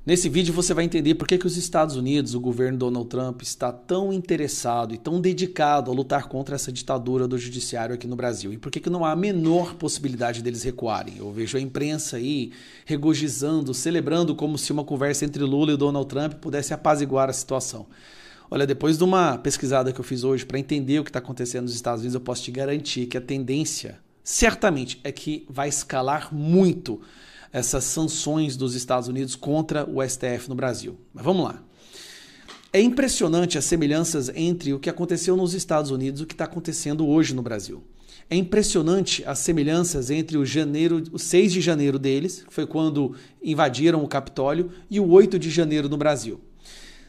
Nesse vídeo você vai entender por que os Estados Unidos, o governo Donald Trump, está tão interessado e tão dedicado a lutar contra essa ditadura do judiciário aqui no Brasil. E por que não há a menor possibilidade deles recuarem. Eu vejo a imprensa aí regozijando, celebrando como se uma conversa entre Lula e Donald Trump pudesse apaziguar a situação. Olha, depois de uma pesquisada que eu fiz hoje para entender o que está acontecendo nos Estados Unidos, eu posso te garantir que a tendência, certamente, é que vai escalar muito essas sanções dos Estados Unidos contra o STF no Brasil. Mas vamos lá. É impressionante as semelhanças entre o que aconteceu nos Estados Unidos e o que está acontecendo hoje no Brasil. É impressionante as semelhanças entre o 6 de janeiro deles, que foi quando invadiram o Capitólio, e o 8 de janeiro no Brasil.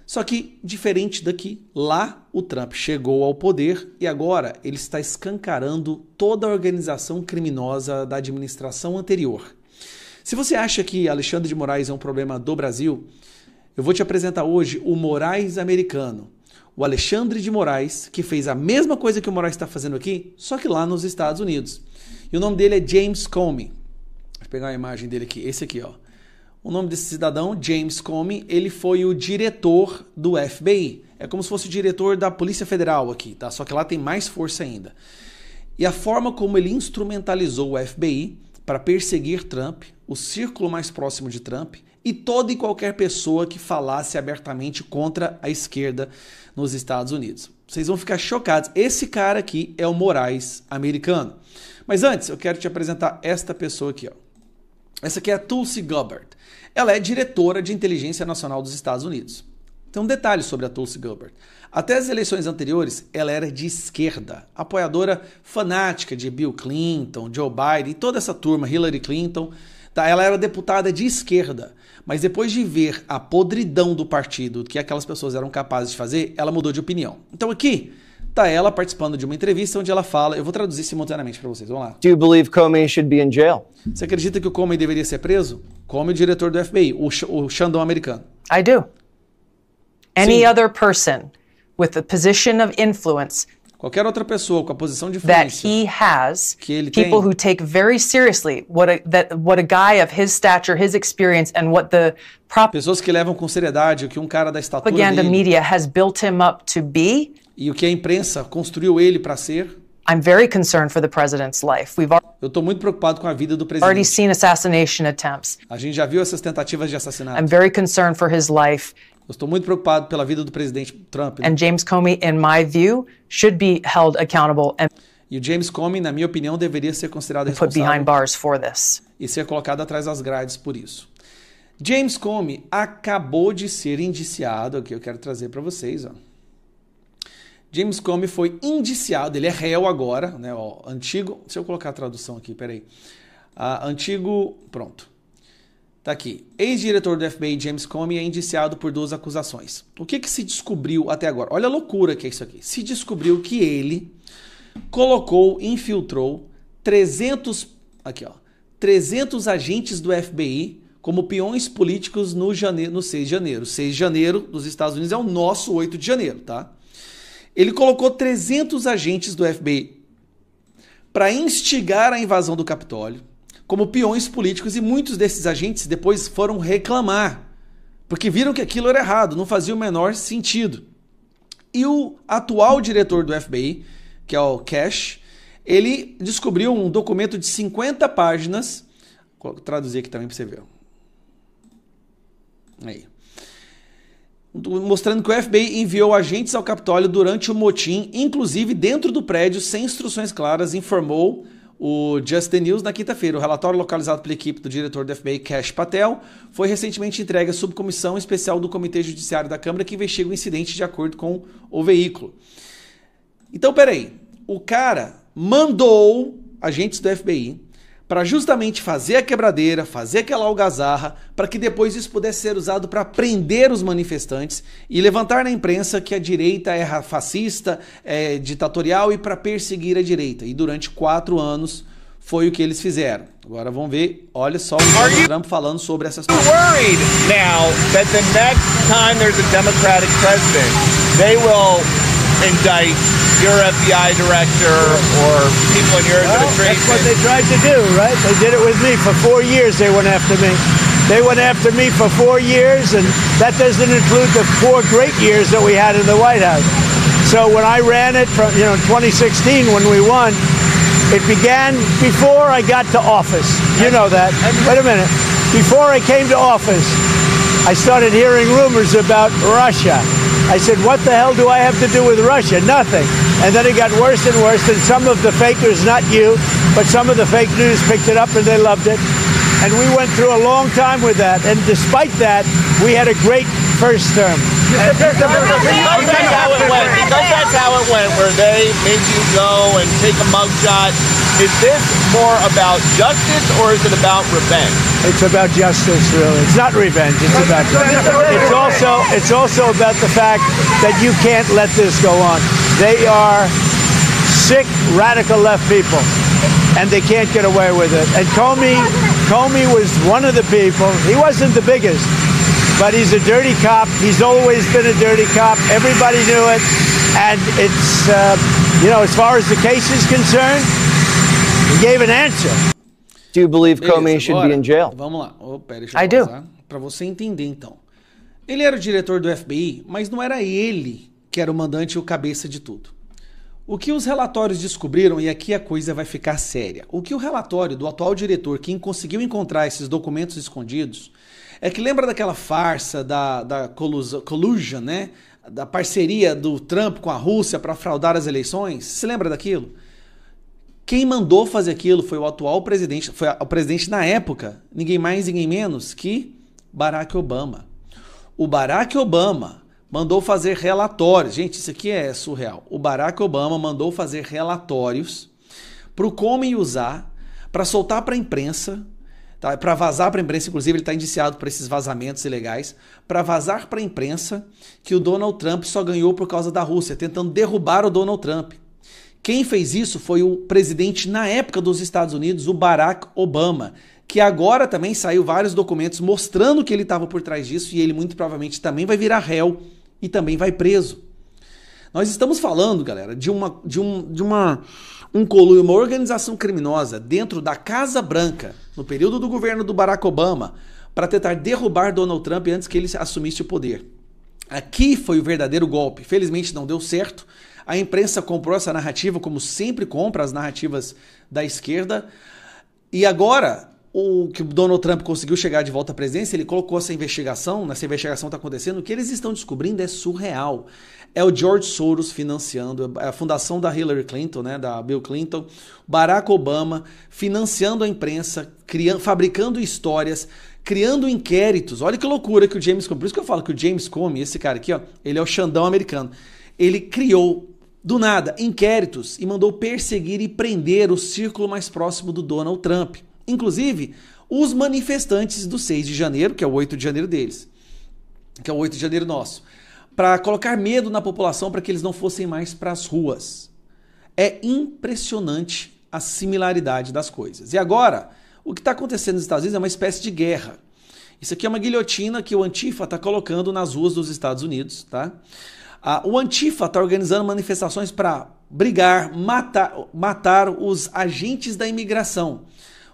Só que, diferente daqui, lá o Trump chegou ao poder e agora ele está escancarando toda a organização criminosa da administração anterior. Se você acha que Alexandre de Moraes é um problema do Brasil, eu vou te apresentar hoje o Moraes americano. O Alexandre de Moraes, que fez a mesma coisa que o Moraes está fazendo aqui, só que lá nos Estados Unidos. E o nome dele é James Comey. Vou pegar a imagem dele aqui, esse aqui, ó. O nome desse cidadão, James Comey, ele foi o diretor do FBI. É como se fosse o diretor da Polícia Federal aqui, tá? Só que lá tem mais força ainda. E a forma como ele instrumentalizou o FBI para perseguir Trump, o círculo mais próximo de Trump e toda e qualquer pessoa que falasse abertamente contra a esquerda nos Estados Unidos. Vocês vão ficar chocados. Esse cara aqui é o Moraes americano. Mas antes, eu quero te apresentar esta pessoa aqui, ó. Essa aqui é a Tulsi Gabbard. Ela é diretora de inteligência nacional dos Estados Unidos. Tem um detalhe sobre a Tulsi Gabbard. Até as eleições anteriores, ela era de esquerda, apoiadora fanática de Bill Clinton, Joe Biden e toda essa turma, Hillary Clinton. Tá? Ela era deputada de esquerda, mas depois de ver a podridão do partido que aquelas pessoas eram capazes de fazer, ela mudou de opinião. Então aqui tá ela participando de uma entrevista onde ela fala, eu vou traduzir simultaneamente para vocês, vamos lá. Do you believe Comey should be in jail? Você acredita que o Comey deveria ser preso? Comey, o diretor do FBI, o Xandão americano. I do. Any Sim. other person with a position of influence Qualquer outra pessoa com a posição de that influência he has, que ele people tem, who take very seriously what a guy of his stature, his experience, and what the pessoas que levam com seriedade o que um cara da estatura propaganda dele media has built him up to be, e o que a imprensa construiu ele para ser. I'm very concerned for the president's life. We've Eu estou muito preocupado com a vida do already presidente. seen assassination attempts. A gente já viu essas tentativas de assassinato. I'm very concerned for his life. Eu estou muito preocupado pela vida do presidente Trump. Né? And James Comey, in my view, should be held accountable and E o James Comey, na minha opinião, deveria ser considerado put behind responsável bars for this. e ser colocado atrás das grades por isso. James Comey acabou de ser indiciado, aqui eu quero trazer para vocês, ó. James Comey foi indiciado, ele é réu agora, né, ó, antigo, deixa eu colocar a tradução aqui, peraí. Pronto. Tá aqui. Ex-diretor do FBI James Comey é indiciado por 2 acusações. O que se descobriu até agora? Olha a loucura que é isso aqui. Se descobriu que ele infiltrou 300 agentes do FBI como peões políticos no 6 de janeiro. 6 de janeiro dos Estados Unidos é o nosso 8 de janeiro, tá? Ele colocou 300 agentes do FBI para instigar a invasão do Capitólio como peões políticos e muitos desses agentes depois foram reclamar porque viram que aquilo era errado, não fazia o menor sentido. E o atual diretor do FBI, que é o Cash, ele descobriu um documento de 50 páginas, vou traduzir aqui também para você ver. Aí. Mostrando que o FBI enviou agentes ao Capitólio durante o motim, inclusive dentro do prédio, sem instruções claras, informou o Just the News na quinta-feira. O relatório localizado pela equipe do diretor do FBI, Kash Patel, foi recentemente entregue à subcomissão especial do Comitê Judiciário da Câmara que investiga o incidente de acordo com o veículo. Então, peraí, o cara mandou agentes do FBI para justamente fazer a quebradeira, fazer aquela algazarra, para que depois isso pudesse ser usado para prender os manifestantes e levantar na imprensa que a direita é fascista, é ditatorial e para perseguir a direita. E durante 4 anos foi o que eles fizeram. Agora vamos ver, olha só o Donald Trump falando sobre essas coisas. Worried now that the next time there's a Democratic president, they will indict your FBI director or people in your administration. That's what they tried to do, right? They did it with me. For 4 years they went after me. They went after me for 4 years, and that doesn't include the 4 great years that we had in the White House. So when I ran it from, in 2016 when we won, it began before I got to office. You know that. Wait a minute. Before I came to office, I started hearing rumors about Russia. I said, what the hell do I have to do with Russia? Nothing. And then it got worse and worse, and some of the fakers, not you, but some of the fake news picked it up and they loved it. And we went through a long time with that. And despite that, we had a great first term. Because that's how it went. Because that's how it went, where they made you go and take a mugshot. Is this more about justice or is it about revenge? It's about justice, really. It's not revenge. It's about justice. It's also about the fact that you can't let this go on. They are sick, radical left people, and they can't get away with it. And Comey was one of the people. He wasn't the biggest, but he's a dirty cop. He's always been a dirty cop. Everybody knew it. And it's, as far as the case is concerned, he gave an answer. Do you believe Comey should be in jail? Vamos lá. Pera, deixa eu pausar para você entender, então. Ele era o diretor do FBI, mas não era ele que era o mandante e o cabeça de tudo. O que os relatórios descobriram, e aqui a coisa vai ficar séria, o que o relatório do atual diretor, quem conseguiu encontrar esses documentos escondidos, é que lembra daquela farsa da collusion, né? Da parceria do Trump com a Rússia para fraudar as eleições? Se lembra daquilo? Quem mandou fazer aquilo foi o atual presidente, foi o presidente na época, ninguém mais, ninguém menos que Barack Obama. O Barack Obama mandou fazer relatórios. Gente, isso aqui é surreal. O Barack Obama mandou fazer relatórios para o Comey usar, para soltar para a imprensa, tá? Para vazar para a imprensa, inclusive ele está indiciado por esses vazamentos ilegais, para vazar para a imprensa que o Donald Trump só ganhou por causa da Rússia, tentando derrubar o Donald Trump. Quem fez isso foi o presidente na época dos Estados Unidos, o Barack Obama, que agora também saiu vários documentos mostrando que ele estava por trás disso e ele muito provavelmente também vai virar réu e também vai preso. Nós estamos falando, galera, de uma organização criminosa dentro da Casa Branca, no período do governo do Barack Obama, para tentar derrubar Donald Trump antes que ele assumisse o poder. Aqui foi o verdadeiro golpe. Felizmente não deu certo. A imprensa comprou essa narrativa, como sempre compra as narrativas da esquerda. E agora, o que o Donald Trump conseguiu chegar de volta à presidência, ele colocou essa investigação está acontecendo, o que eles estão descobrindo é surreal. É o George Soros financiando, a fundação da Hillary Clinton, né, da Bill Clinton, Barack Obama financiando a imprensa, fabricando histórias, criando inquéritos. Olha que loucura que o James Comey, por isso que eu falo que o James Comey, esse cara aqui, ó, ele é o Xandão americano. Ele criou, do nada, inquéritos e mandou perseguir e prender o círculo mais próximo do Donald Trump. Inclusive, os manifestantes do 6 de janeiro, que é o 8 de janeiro deles, que é o 8 de janeiro nosso, para colocar medo na população para que eles não fossem mais para as ruas. É impressionante a similaridade das coisas. E agora, o que está acontecendo nos Estados Unidos é uma espécie de guerra. Isso aqui é uma guilhotina que o Antifa está colocando nas ruas dos Estados Unidos, tá? O Antifa está organizando manifestações para brigar, matar os agentes da imigração.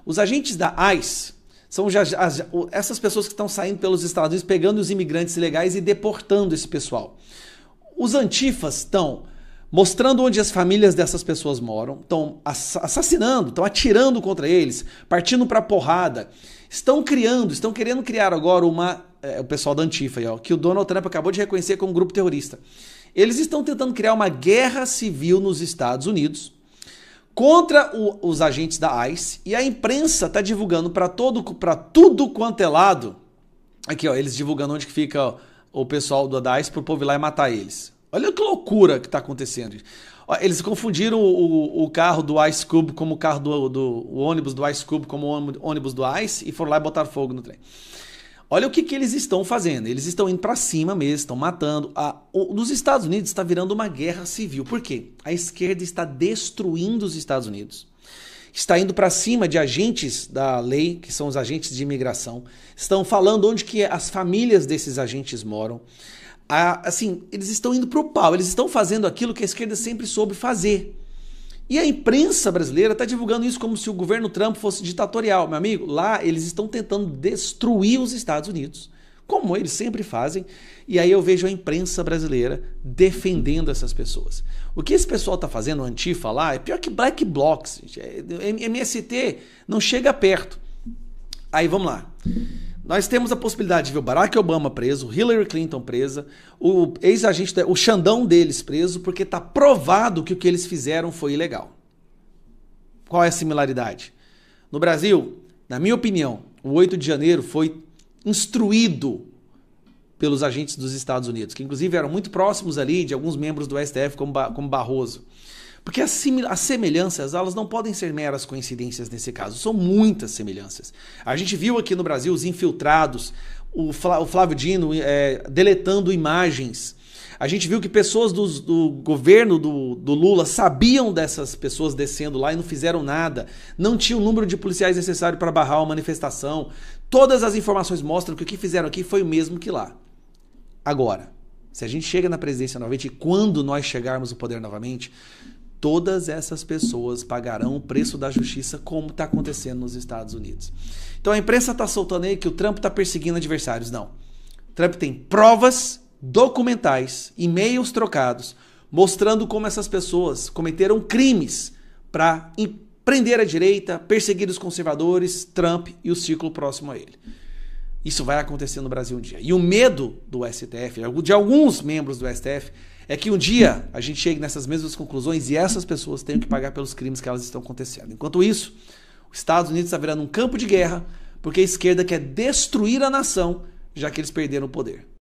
Os agentes da ICE são essas pessoas que estão saindo pelos Estados Unidos, pegando os imigrantes ilegais e deportando esse pessoal. Os Antifas estão mostrando onde as famílias dessas pessoas moram, estão assassinando, estão atirando contra eles, partindo para porrada. Estão querendo criar agora o pessoal da Antifa, ó, que o Donald Trump acabou de reconhecer como um grupo terrorista. Eles estão tentando criar uma guerra civil nos Estados Unidos contra os agentes da ICE, e a imprensa está divulgando para tudo quanto é lado. Aqui, ó, eles divulgando onde que fica, ó, o pessoal da ICE para o povo ir lá e matar eles. Olha que loucura que está acontecendo. Ó, eles confundiram o carro do Ice Cube como o carro o ônibus do Ice Cube como o ônibus do ICE e foram lá e botaram fogo no trem. Olha o que eles estão fazendo. Eles estão indo para cima mesmo, estão matando. Nos Estados Unidos está virando uma guerra civil. Por quê? A esquerda está destruindo os Estados Unidos. Está indo para cima de agentes da lei, que são os agentes de imigração. Estão falando onde que as famílias desses agentes moram. Assim, eles estão indo para o pau. Eles estão fazendo aquilo que a esquerda sempre soube fazer. E a imprensa brasileira está divulgando isso como se o governo Trump fosse ditatorial. Meu amigo, lá eles estão tentando destruir os Estados Unidos, como eles sempre fazem, e aí eu vejo a imprensa brasileira defendendo essas pessoas. O que esse pessoal está fazendo, o Antifa lá, é pior que Black Blocs, gente. MST não chega perto. Aí vamos lá. Nós temos a possibilidade de ver o Barack Obama preso, Hillary Clinton presa, o ex-agente, o Xandão deles preso, porque está provado que o que eles fizeram foi ilegal. Qual é a similaridade? No Brasil, na minha opinião, o 8 de janeiro foi instruído pelos agentes dos Estados Unidos, que inclusive eram muito próximos ali de alguns membros do STF, como Barroso. Porque as semelhanças, elas não podem ser meras coincidências nesse caso, são muitas semelhanças. A gente viu aqui no Brasil os infiltrados, o Flávio Dino deletando imagens. A gente viu que pessoas do governo do Lula sabiam dessas pessoas descendo lá e não fizeram nada. Não tinha o número de policiais necessário para barrar uma manifestação. Todas as informações mostram que o que fizeram aqui foi o mesmo que lá. Agora, se a gente chega na presidência novamente e quando nós chegarmos ao poder novamente, todas essas pessoas pagarão o preço da justiça, como está acontecendo nos Estados Unidos. Então a imprensa está soltando aí que o Trump está perseguindo adversários. Não. Trump tem provas documentais, e-mails trocados, mostrando como essas pessoas cometeram crimes para prender a direita, perseguir os conservadores, Trump e o círculo próximo a ele. Isso vai acontecer no Brasil um dia. E o medo do STF, de alguns membros do STF, é que um dia a gente chegue nessas mesmas conclusões e essas pessoas tenham que pagar pelos crimes que elas estão acontecendo. Enquanto isso, os Estados Unidos está virando um campo de guerra porque a esquerda quer destruir a nação, já que eles perderam o poder.